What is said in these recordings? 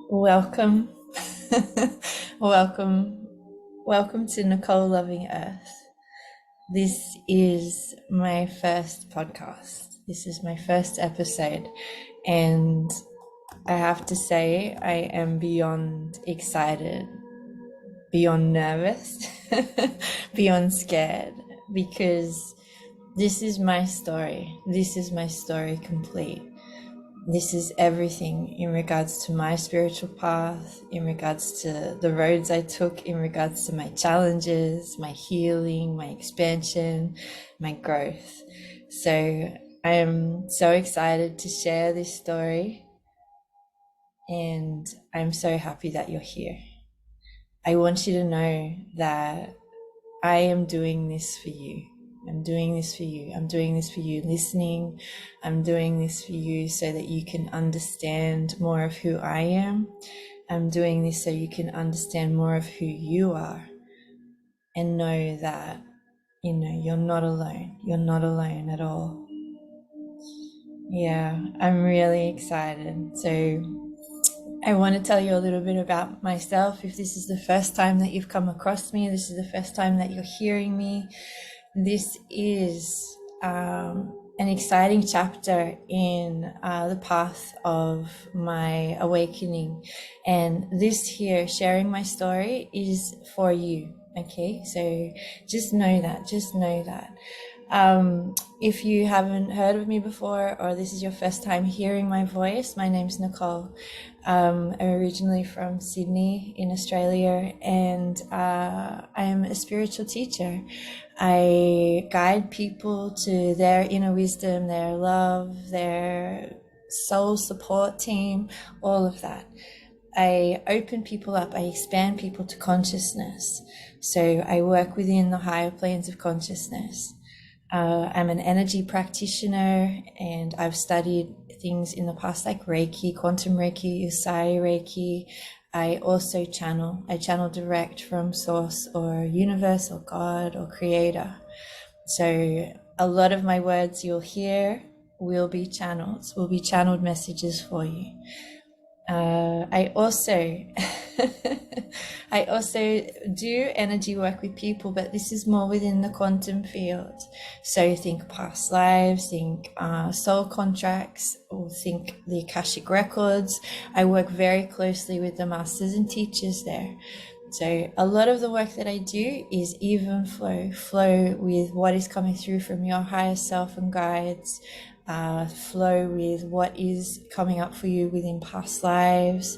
Welcome, welcome, welcome to Nicole Loving Earth. This is my first podcast. This is my first episode, and I have to say, I am beyond excited, beyond nervous, beyond scared, because this is my story. This is my story complete. This is everything in regards to my spiritual path, in regards to the roads I took, in regards to my challenges, my healing, my expansion, my growth. So I am so excited to share this story, and I'm so happy that you're here. I want you to know that I am doing this for you. I'm doing this for you. I'm doing this for you listening. I'm doing this for you so that you can understand more of who I am. I'm doing this so you can understand more of who you are and know that, you're not alone. You're not alone at all. Yeah, I'm really excited. So I want to tell you a little bit about myself. If this is the first time that you've come across me, this is the first time that you're hearing me, this is an exciting chapter in the path of my awakening. And this here, sharing my story, is for you. Okay, so just know that. If you haven't heard of me before, or this is your first time hearing my voice, my name's Nicole. I'm originally from Sydney in Australia, and I am a spiritual teacher. I guide people to their inner wisdom, their love, their soul support team, all of that. I open people up, I expand people to consciousness. So I work within the higher planes of consciousness. I'm an energy practitioner, and I've studied things in the past like Reiki, quantum Reiki, Usai Reiki. I also channel direct from source or universe or God or creator. So a lot of my words you'll hear will be channeled messages for you. I also I also do energy work with people, but this is more within the quantum field. So think past lives, think soul contracts, or think the Akashic records. I work very closely with the masters and teachers there. So a lot of the work that I do is even flow with what is coming through from your higher self and guides. Flow with what is coming up for you within past lives.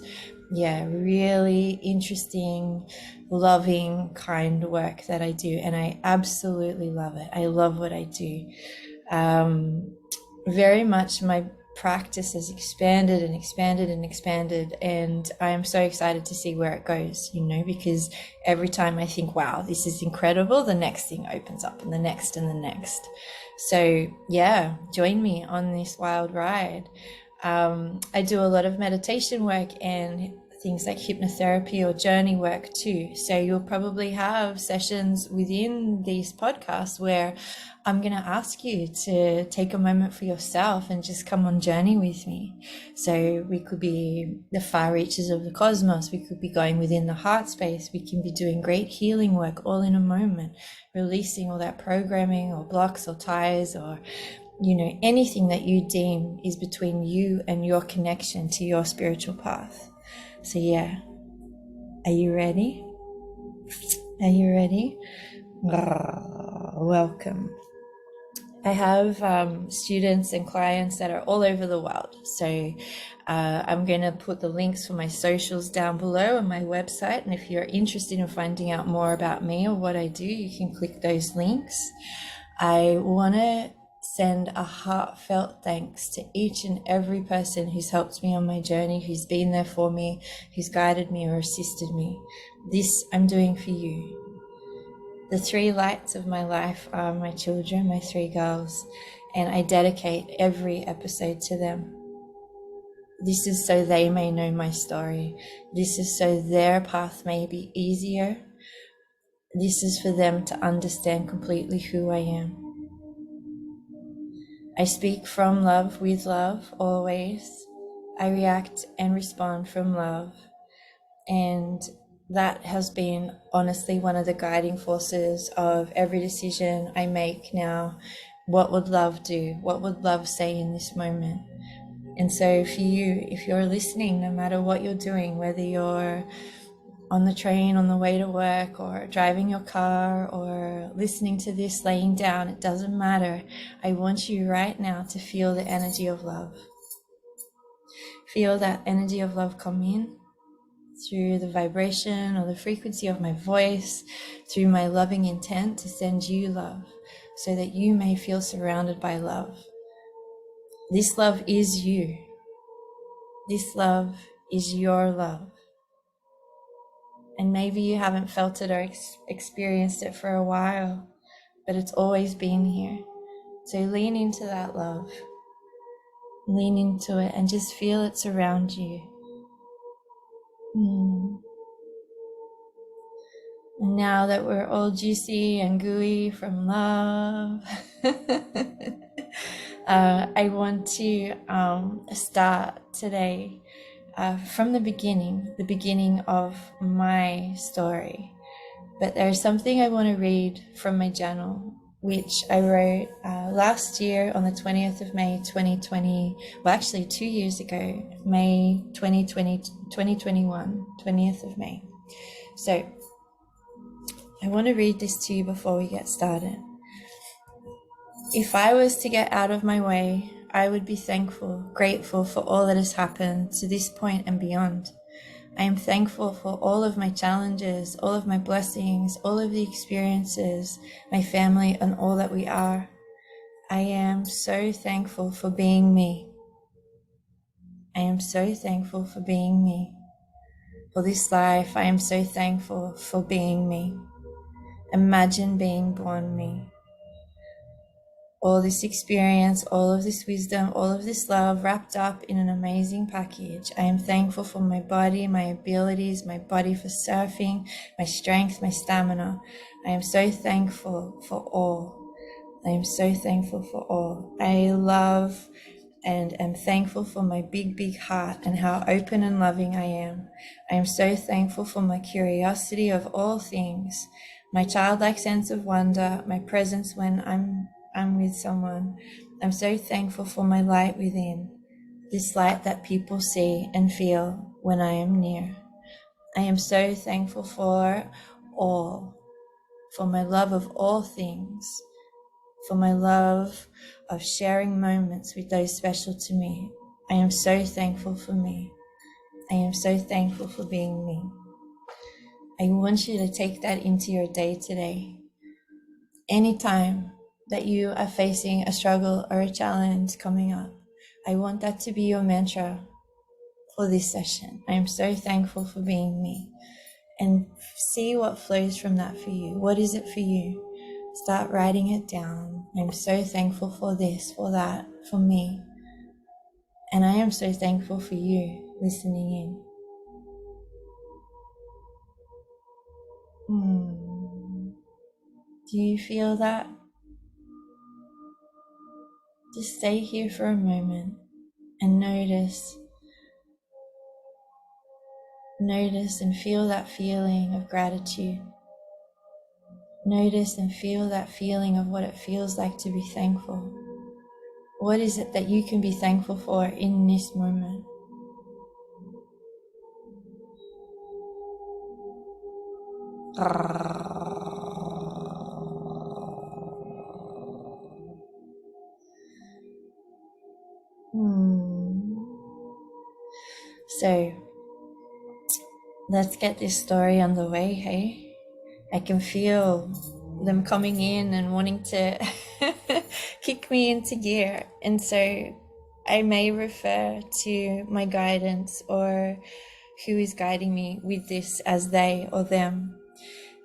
Yeah, really interesting, loving, kind work that I do, and I absolutely love it. I love what I do. Very much my practice has expanded and expanded and expanded, and I am so excited to see where it goes, because every time I think, wow, this is incredible, the next thing opens up, and the next and the next. So yeah, join me on this wild ride. I do a lot of meditation work and things like hypnotherapy or journey work too. So you'll probably have sessions within these podcasts where I'm going to ask you to take a moment for yourself and just come on journey with me. So we could be the far reaches of the cosmos. We could be going within the heart space. We can be doing great healing work all in a moment, releasing all that programming or blocks or ties or anything that you deem is between you and your connection to your spiritual path. So yeah, are you ready? Are you ready? Welcome. I have students and clients that are all over the world. So I'm going to put the links for my socials down below on my website. And if you're interested in finding out more about me or what I do, you can click those links. I want to send a heartfelt thanks to each and every person who's helped me on my journey, who's been there for me, who's guided me or assisted me. This I'm doing for you. The three lights of my life are my children, my three girls, and I dedicate every episode to them. This is so they may know my story. This is so their path may be easier. This is for them to understand completely who I am. I speak from love with love always. I react and respond from love. And that has been honestly one of the guiding forces of every decision I make now. What would love do? What would love say in this moment? And so for you, if you're listening, no matter what you're doing, whether you're on the train on the way to work or driving your car or listening to this laying down, it doesn't matter. I want you right now to feel the energy of love. Feel that energy of love come in through the vibration or the frequency of my voice, through my loving intent to send you love so that you may feel surrounded by love. This love is you. This love is your love. And maybe you haven't felt it or experienced it for a while, but it's always been here. So lean into that love. Lean into it and just feel it surround you. And now that we're all juicy and gooey from love, I want to start today from the beginning of my story. But there's something I want to read from my journal, which I wrote last year on the 20th of May 2020, well actually 2 years ago, May 2021, 20th of May. So I want to read this to you before we get started. If I was to get out of my way, I would be thankful, grateful for all that has happened to this point and beyond. I am thankful for all of my challenges, all of my blessings, all of the experiences, my family, and all that we are. I am so thankful for being me. I am so thankful for being me. For this life, I am so thankful for being me. Imagine being born me. All this experience, all of this wisdom, all of this love wrapped up in an amazing package. I am thankful for my body, my abilities, my body for surfing, my strength, my stamina. I am so thankful for all. I am so thankful for all. I love and am thankful for my big, big heart and how open and loving I am. I am so thankful for my curiosity of all things, my childlike sense of wonder, my presence when I'm with someone. I'm so thankful for my light within, this light that people see and feel when I am near. I am so thankful for all, for my love of all things, for my love of sharing moments with those special to me. I am so thankful for me. I am so thankful for being me. I want you to take that into your day today. Anytime that you are facing a struggle or a challenge coming up, I want that to be your mantra for this session. I am so thankful for being me. And see what flows from that for you. What is it for you? Start writing it down. I'm so thankful for this, for that, for me. And I am so thankful for you listening in. Do you feel that? Just stay here for a moment and notice and feel that feeling of gratitude. Notice and feel that feeling of what it feels like to be thankful. What is it that you can be thankful for in this moment? So let's get this story underway, hey? I can feel them coming in and wanting to kick me into gear. And so I may refer to my guidance or who is guiding me with this as they or them.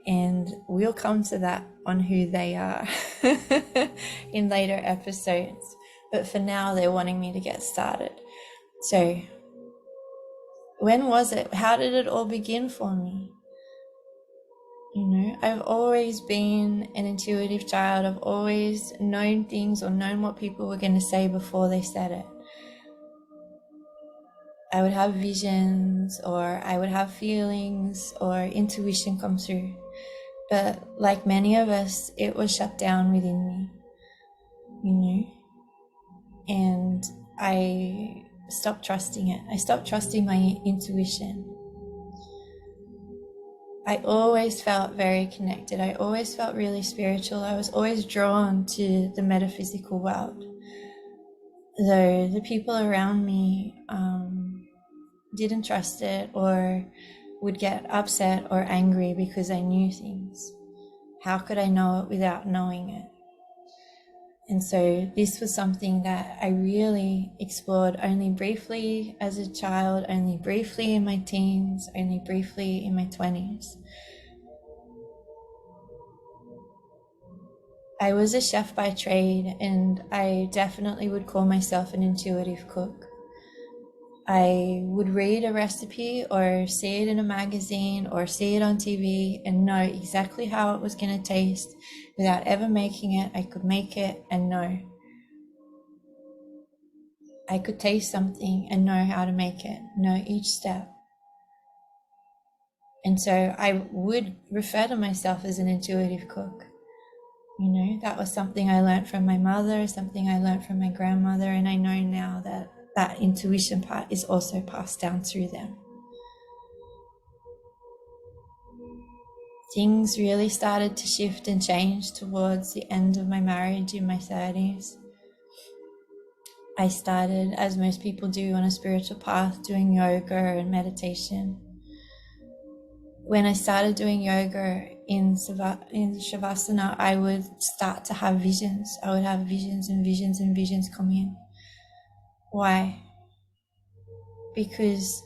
And we'll come to that on who they are in later episodes. But for now, they're wanting me to get started. So when was it? How did it all begin for me? You know, I've always been an intuitive child. I've always known things or known what people were going to say before they said it. I would have visions, or I would have feelings or intuition come through. But like many of us, it was shut down within me, you know, and I stopped trusting it. I stopped trusting my intuition. I always felt very connected. I always felt really spiritual. I was always drawn to the metaphysical world. Though the people around me didn't trust it, or would get upset or angry because I knew things. How could I know it without knowing it? And so this was something that I really explored only briefly as a child, only briefly in my teens, only briefly in my 20s. I was a chef by trade, and I definitely would call myself an intuitive cook. I would read a recipe or see it in a magazine or see it on TV and know exactly how it was going to taste without ever making it. I could make it and know. I could taste something and know how to make it, know each step. And so I would refer to myself as an intuitive cook. You know, that was something I learned from my mother, something I learned from my grandmother, and I know now that that intuition part is also passed down through them. Things really started to shift and change towards the end of my marriage in my 30s. I started, as most people do on a spiritual path, doing yoga and meditation. When I started doing yoga in Shavasana, I would start to have visions. I would have visions and visions and visions come in. Why? Because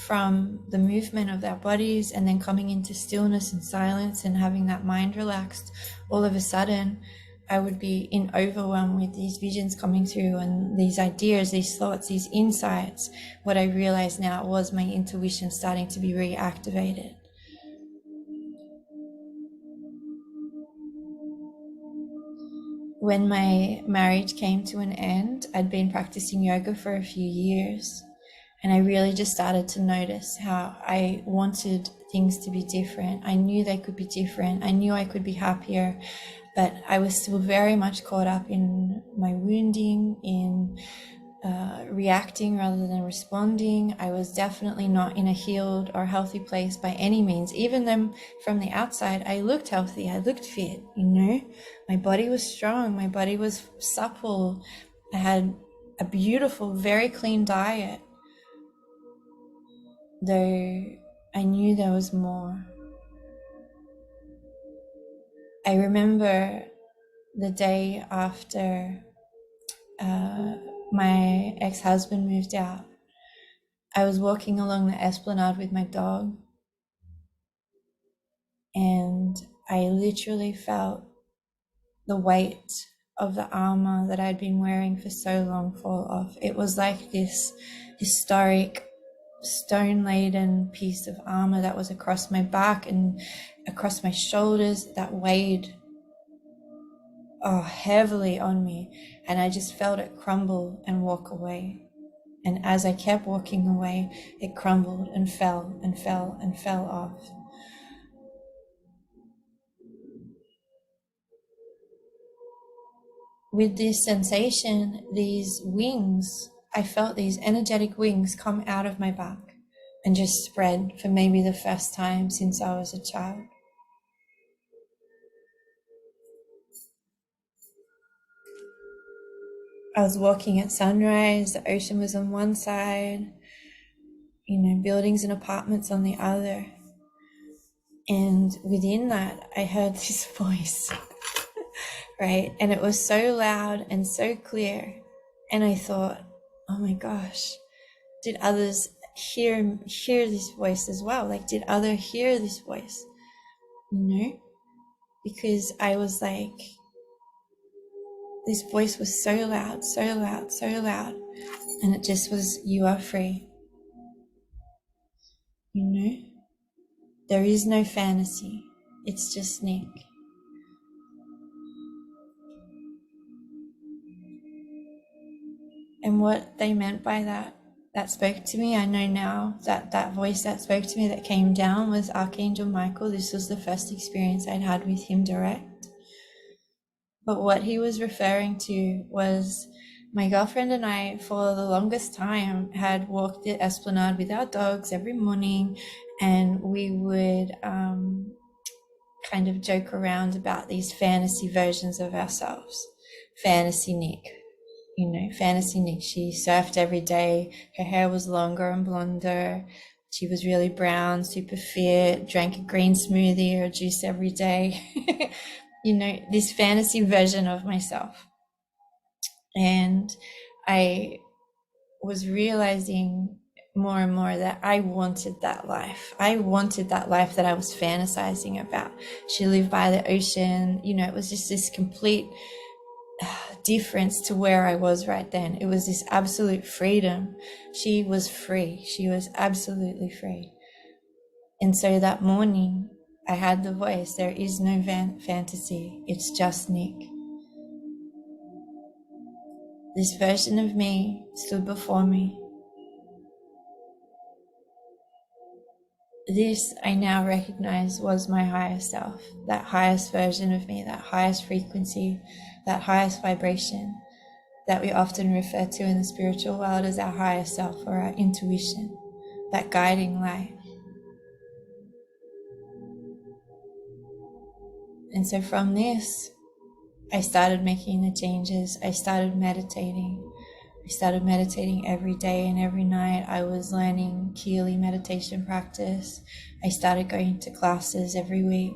from the movement of our bodies and then coming into stillness and silence and having that mind relaxed, all of a sudden I would be in overwhelm with these visions coming through and these ideas, these thoughts, these insights. What I realize now was my intuition starting to be reactivated. When my marriage came to an end, I'd been practicing yoga for a few years. And I really just started to notice how I wanted things to be different. I knew they could be different. I knew I could be happier, but I was still very much caught up in my wounding, in reacting rather than responding. I was definitely not in a healed or healthy place by any means. Even though from the outside I looked healthy, I looked fit, you know. My body was strong, my body was supple. I had a beautiful, very clean diet. Though I knew there was more. I remember the day after my ex-husband moved out. I was walking along the esplanade with my dog, and I literally felt the weight of the armor that I'd been wearing for so long fall off. It was like this historic stone-laden piece of armor that was across my back and across my shoulders that weighed heavily on me, and I just felt it crumble and walk away. And as I kept walking away, it crumbled and fell and fell and fell off. With this sensation, these wings, I felt these energetic wings come out of my back and just spread for maybe the first time since I was a child. I was walking at sunrise, the ocean was on one side, you know, buildings and apartments on the other. And within that, I heard this voice, right? And it was so loud and so clear. And I thought, oh my gosh, did others hear this voice as well? Like, did others hear this voice? You know? Because I was like, this voice was so loud, so loud, so loud. And it just was, you are free. You know? There is no fantasy. It's just Nick. And what they meant by that spoke to me, I know now that that voice that spoke to me, that came down, was Archangel Michael. This was the first experience I'd had with him direct. But what he was referring to was my girlfriend and I, for the longest time, had walked the esplanade with our dogs every morning, and we would kind of joke around about these fantasy versions of ourselves. Fantasy Nick, Fantasy Nick. She surfed every day. Her hair was longer and blonder. She was really brown, super fit, drank a green smoothie or juice every day. This fantasy version of myself. And I was realizing more and more that I wanted that life. I wanted that life that I was fantasizing about. She lived by the ocean. It was just this complete difference to where I was right then. It was this absolute freedom. She was free. She was absolutely free. And so that morning, I had the voice. There is no fantasy. It's just Nick. This version of me stood before me. This I now recognize was my higher self, that highest version of me, that highest frequency, that highest vibration that we often refer to in the spiritual world as our higher self or our intuition, that guiding light. And so from this, I started making the changes. I started meditating. I started meditating every day and every night. I was learning Keely meditation practice. I started going to classes every week.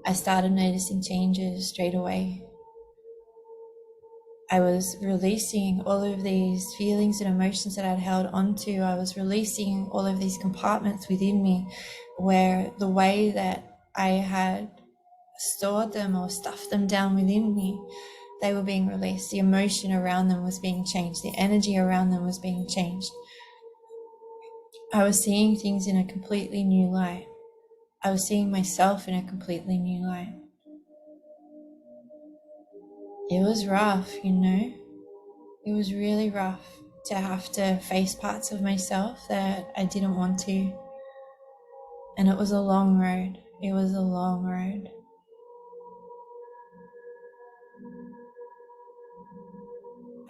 I started noticing changes straight away. I was releasing all of these feelings and emotions that I'd held onto. I was releasing all of these compartments within me where the way that I had stored them or stuffed them down within me, they were being released. The emotion around them was being changed. The energy around them was being changed. I was seeing things in a completely new light. I was seeing myself in a completely new light. It was rough, It was really rough to have to face parts of myself that I didn't want to. And it was a long road. It was a long road.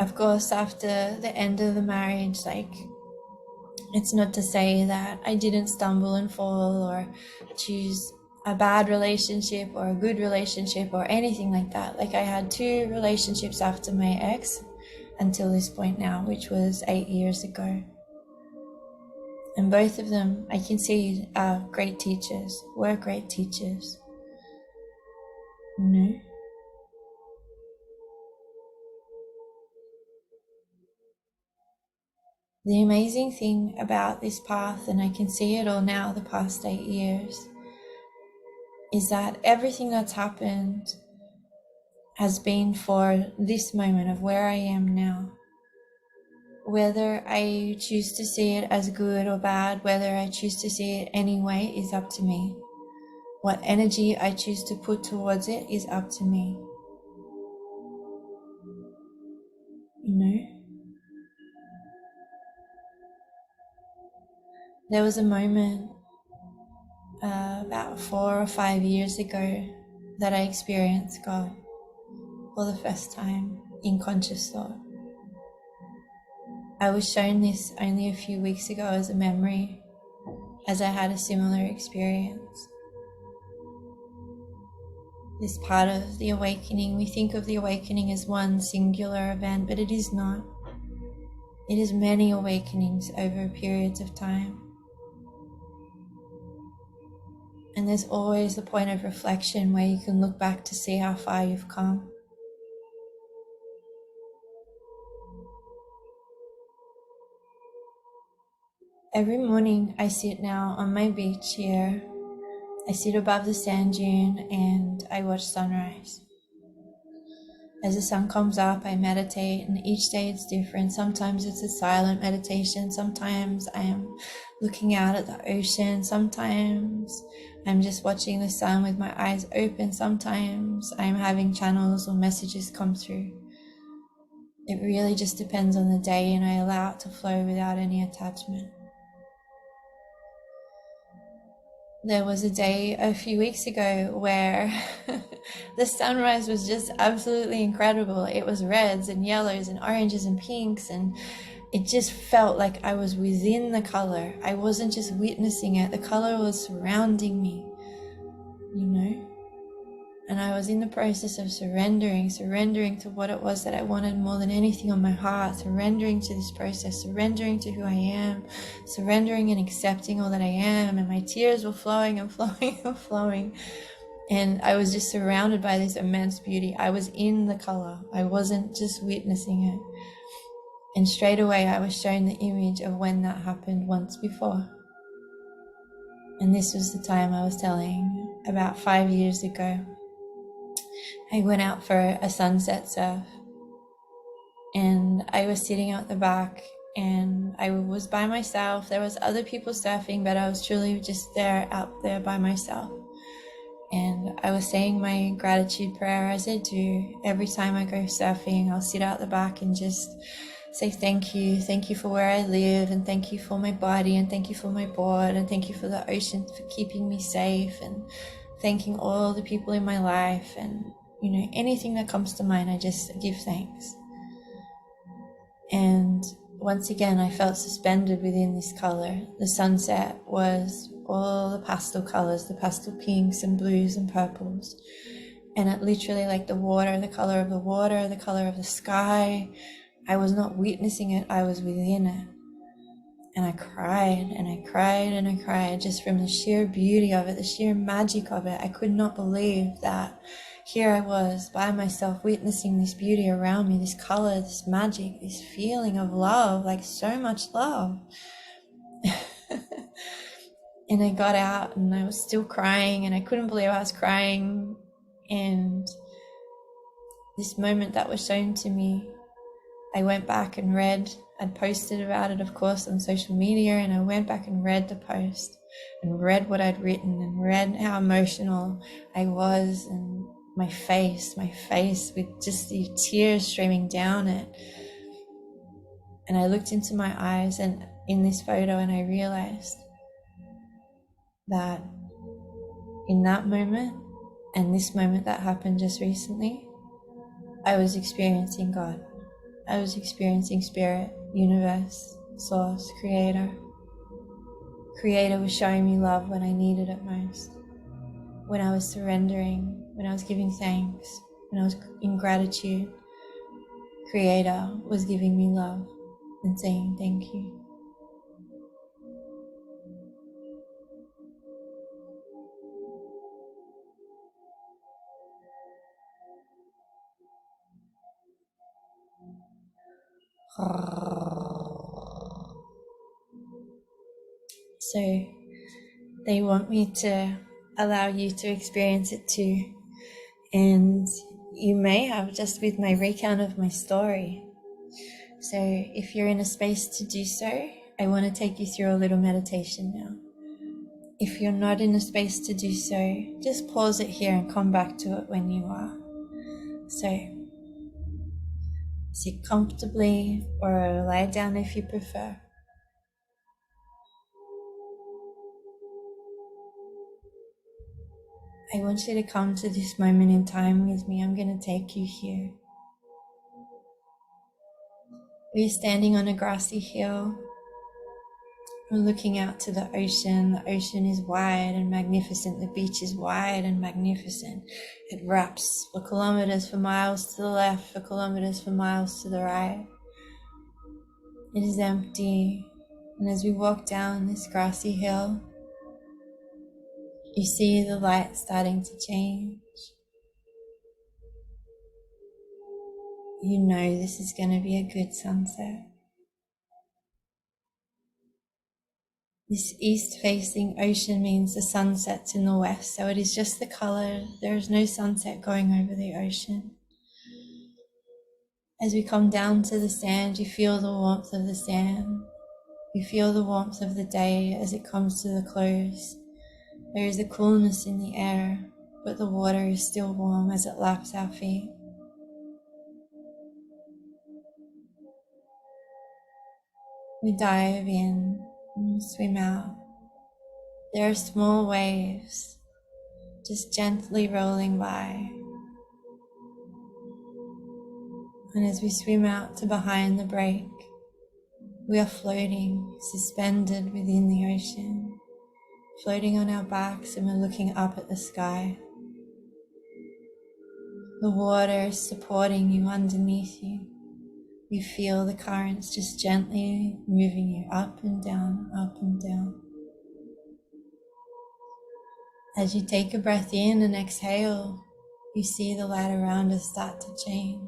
Of course, after the end of the marriage, it's not to say that I didn't stumble and fall or choose a bad relationship or a good relationship or anything like that. I had 2 relationships after my ex until this point now, which was 8 years ago. And both of them, I can see, are great teachers, were great teachers. The amazing thing about this path, and I can see it all now the past 8 years, is that everything that's happened has been for this moment of where I am now. Whether I choose to see it as good or bad, whether I choose to see it anyway, is up to me. What energy I choose to put towards it is up to me. There was a moment about 4 or 5 years ago that I experienced God for the first time in conscious thought. I was shown this only a few weeks ago as a memory, as I had a similar experience. This part of the awakening, we think of the awakening as one singular event, but it is not. It is many awakenings over periods of time. And there's always a point of reflection where you can look back to see how far you've come. Every morning I sit now on my beach here. I sit above the sand dune and I watch sunrise. As the sun comes up, I meditate, and each day it's different. Sometimes it's a silent meditation. Sometimes I am looking out at the ocean. Sometimes I'm just watching the sun with my eyes open. Sometimes I'm having channels or messages come through. It really just depends on the day, and I allow it to flow without any attachment. There was a day a few weeks ago where the sunrise was just absolutely incredible. It was reds and yellows and oranges and pinks, and it just felt like I was within the color. I wasn't just witnessing it. The color was surrounding me, you know? And I was in the process of surrendering to what it was that I wanted more than anything on my heart, surrendering to this process, surrendering to who I am, surrendering and accepting all that I am. And my tears were flowing and flowing and flowing. And I was just surrounded by this immense beauty. I was in the color. I wasn't just witnessing it. And straight away I was shown the image of when that happened once before. And this was the time I was telling, about 5 years ago. I went out for a sunset surf, and I was sitting out the back, and I was by myself. There was other people surfing, but I was truly just there, out there by myself. And I was saying my gratitude prayer, as I do every time I go surfing. I'll sit out the back and just say thank you for where I live, and thank you for my body, and thank you for my board, and thank you for the ocean for keeping me safe, and thanking all the people in my life, and anything that comes to mind, I just give thanks. And once again, I felt suspended within this color. The sunset was all the pastel colors, the pastel pinks and blues and purples. And it literally, like the water, the color of the water, the color of the sky, I was not witnessing it, I was within it. And I cried and I cried and I cried just from the sheer beauty of it, the sheer magic of it. I could not believe that here I was by myself witnessing this beauty around me, this color, this magic, this feeling of love, like so much love. And I got out and I was still crying, and I couldn't believe I was crying. And this moment that was shown to me, I went back and read. I'd posted about it, of course, on social media, and I went back and read the post and read what I'd written and read how emotional I was, and my face with just the tears streaming down it. And I looked into my eyes and in this photo, and I realized that in that moment and this moment that happened just recently, I was experiencing God. I was experiencing spirit, universe, source, creator. Creator was showing me love when I needed it most. When I was surrendering, when I was giving thanks, when I was in gratitude, Creator was giving me love and saying thank you. So they want me to allow you to experience it too. And you may have, just with my recount of my story. So if you're in a space to do so, I want to take you through a little meditation now. If you're not in a space to do so, just pause it here and come back to it when you are. So sit comfortably or lie down if you prefer. I want you to come to this moment in time with me. I'm going to take you here. We're standing on a grassy hill. We're looking out to the ocean. The ocean is wide and magnificent. The beach is wide and magnificent. It wraps for kilometers, for miles to the left, for kilometers, for miles to the right. It is empty. And as we walk down this grassy hill, you see the light starting to change. You know this is going to be a good sunset. This east-facing ocean means the sun sets in the west, so it is just the color. There is no sunset going over the ocean. As we come down to the sand, you feel the warmth of the sand. You feel the warmth of the day as it comes to the close. There is a coolness in the air, but the water is still warm as it laps our feet. We dive in and swim out. There are small waves just gently rolling by. And as we swim out to behind the break, we are floating, suspended within the ocean, floating on our backs, and we're looking up at the sky. The water is supporting you underneath you. You feel the currents just gently moving you up and down, up and down. As you take a breath in and exhale, you see the light around us start to change.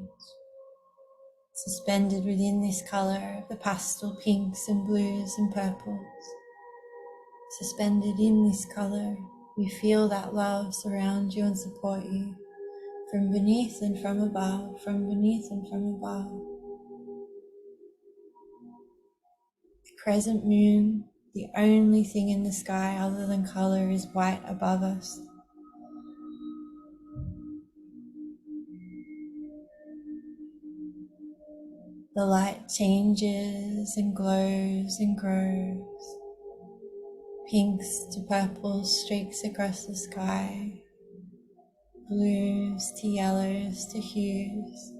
Suspended within this color of the pastel pinks and blues and purples. Suspended in this color, you feel that love surround you and support you from beneath and from above, from beneath and from above. The crescent moon, the only thing in the sky other than color, is white above us. The light changes and glows and grows. Pinks to purples streaks across the sky. Blues to yellows to hues.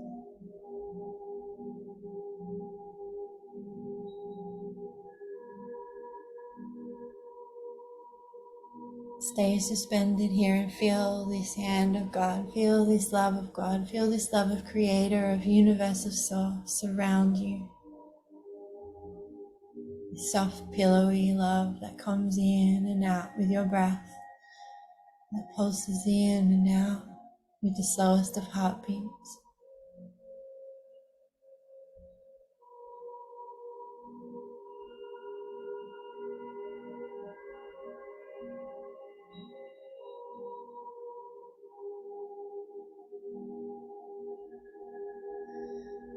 Stay suspended here and feel this hand of God, feel this love of God, feel this love of Creator, of Universe, of Source surround you. This soft, pillowy love that comes in and out with your breath, that pulses in and out with the slowest of heartbeats.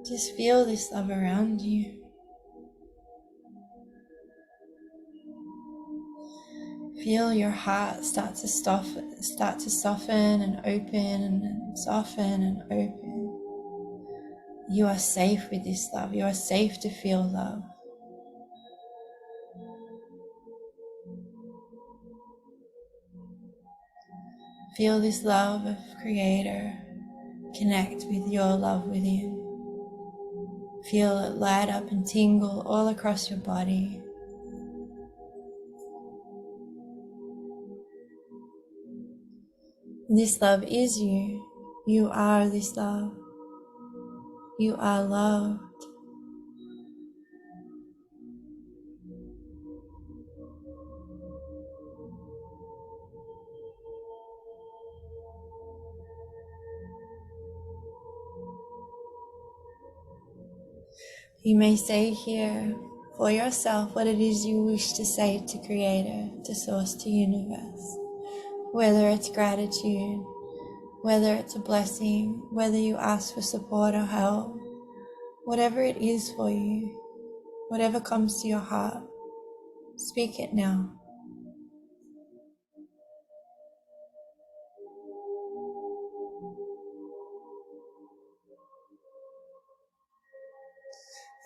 Just feel this love around you. Feel your heart start to soften and open and soften and open. You are safe with this love. You are safe to feel love. Feel this love of Creator connect with your love within. Feel it light up and tingle all across your body. This love is you. You are this love. You are loved. You may say here for yourself what it is you wish to say to Creator, to Source, to Universe. Whether it's gratitude, whether it's a blessing, whether you ask for support or help, whatever it is for you, whatever comes to your heart, speak it now.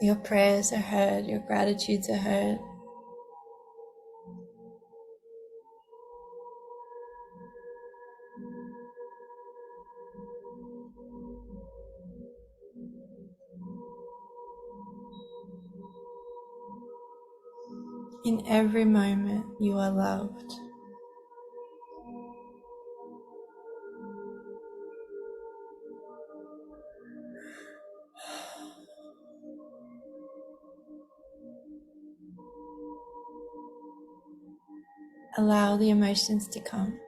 Your prayers are heard, your gratitudes are heard. In every moment, you are loved. Allow the emotions to come,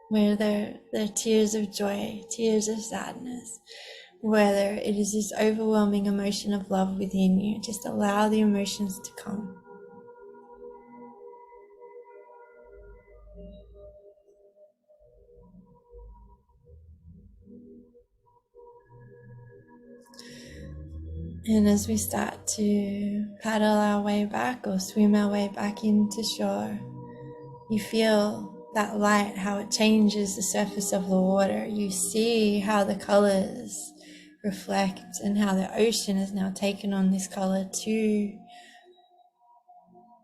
whether they're tears of joy, tears of sadness, whether it is this overwhelming emotion of love within you. Just allow the emotions to come. And as we start to paddle our way back or swim our way back into shore, you feel that light, how it changes the surface of the water. You see how the colors reflect and how the ocean has now taken on this color too.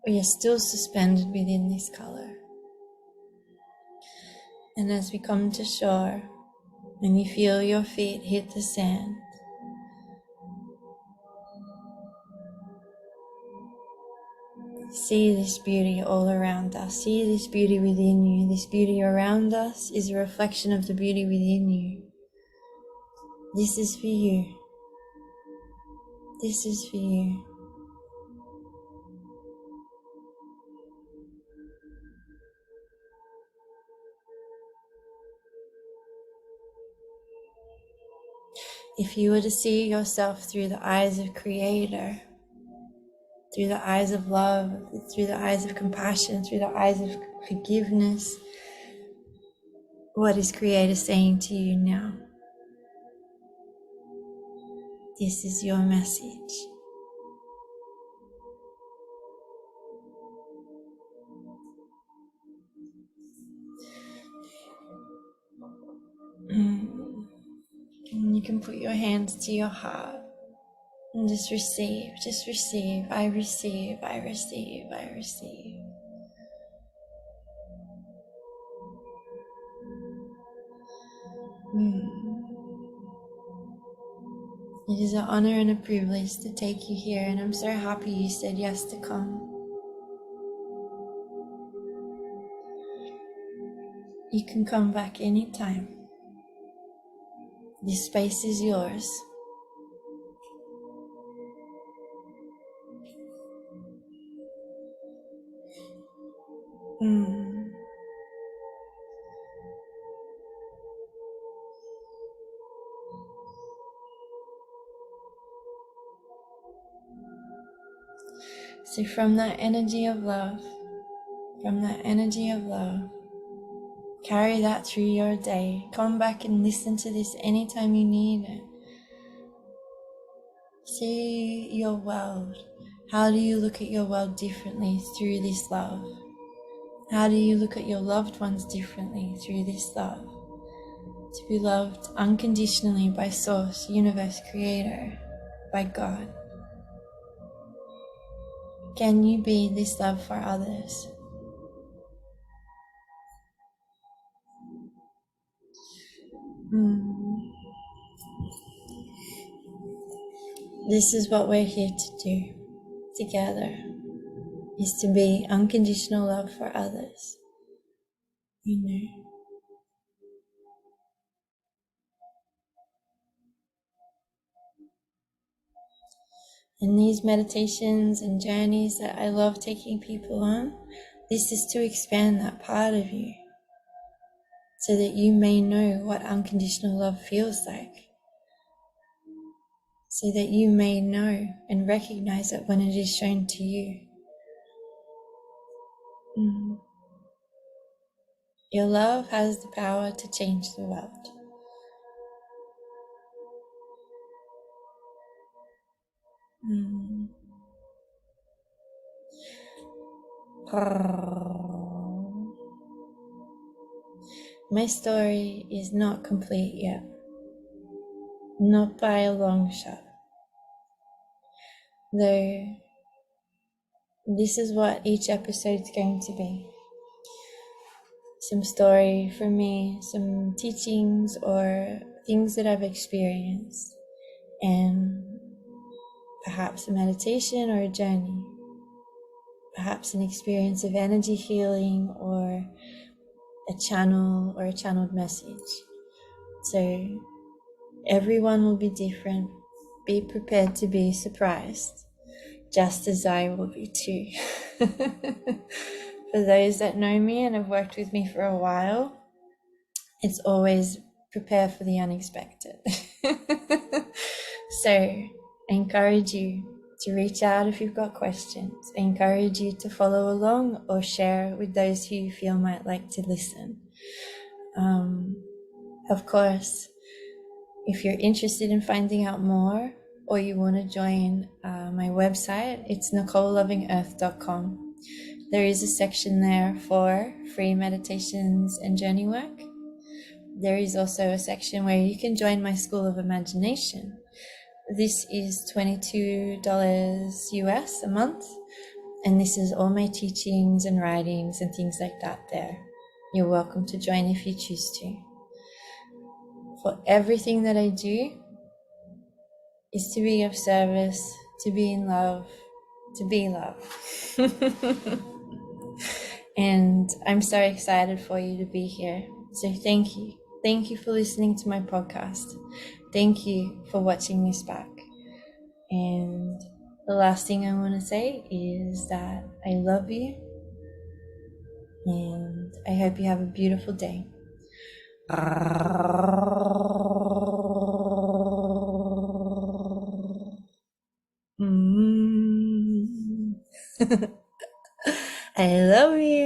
We are still suspended within this color. And as we come to shore and you feel your feet hit the sand, see this beauty all around us. See this beauty within you. This beauty around us is a reflection of the beauty within you. This is for you. This is for you. If you were to see yourself through the eyes of Creator, through the eyes of love, through the eyes of compassion, through the eyes of forgiveness, what is Creator saying to you now? This is your message. And you can put your hands to your heart and just receive, just receive. I receive, I receive, I receive. It is an honor and a privilege to take you here, and I'm so happy you said yes to come. You can come back anytime. This space is yours. So from that energy of love, carry that through your day. Come back and listen to this anytime you need it. See your world. How do you look at your world differently through this love? How do you look at your loved ones differently through this love? To be loved unconditionally by Source, Universe, Creator, by God. Can you be this love for others? This is what we're here to do together, is to be unconditional love for others. You know. And these meditations and journeys that I love taking people on, this is to expand that part of you so that you may know what unconditional love feels like. So that you may know and recognize it when it is shown to you. Your love has the power to change the world. My story is not complete yet. Not by a long shot. Though this is what each episode is going to be. Some story from me, some teachings or things that I've experienced, and perhaps a meditation or a journey, perhaps an experience of energy healing or a channel or a channeled message. So everyone will be different. Be prepared to be surprised, just as I will be too. For those that know me and have worked with me for a while, it's always prepare for the unexpected. So I encourage you to reach out if you've got questions. I encourage you to follow along or share with those who you feel might like to listen. Of course, if you're interested in finding out more or you want to join my website, it's NicoleLovingEarth.com. There is a section there for free meditations and journey work. There is also a section where you can join my School of Imagination. This is $22 US a month, and this is all my teachings and writings and things like that there. You're welcome to join if you choose to. For everything that I do is to be of service, to be in love, to be love. And I'm so excited for you to be here. So thank you. Thank you for listening to my podcast. Thank you for watching this back. And the last thing I want to say is that I love you, and I hope you have a beautiful day. I love you.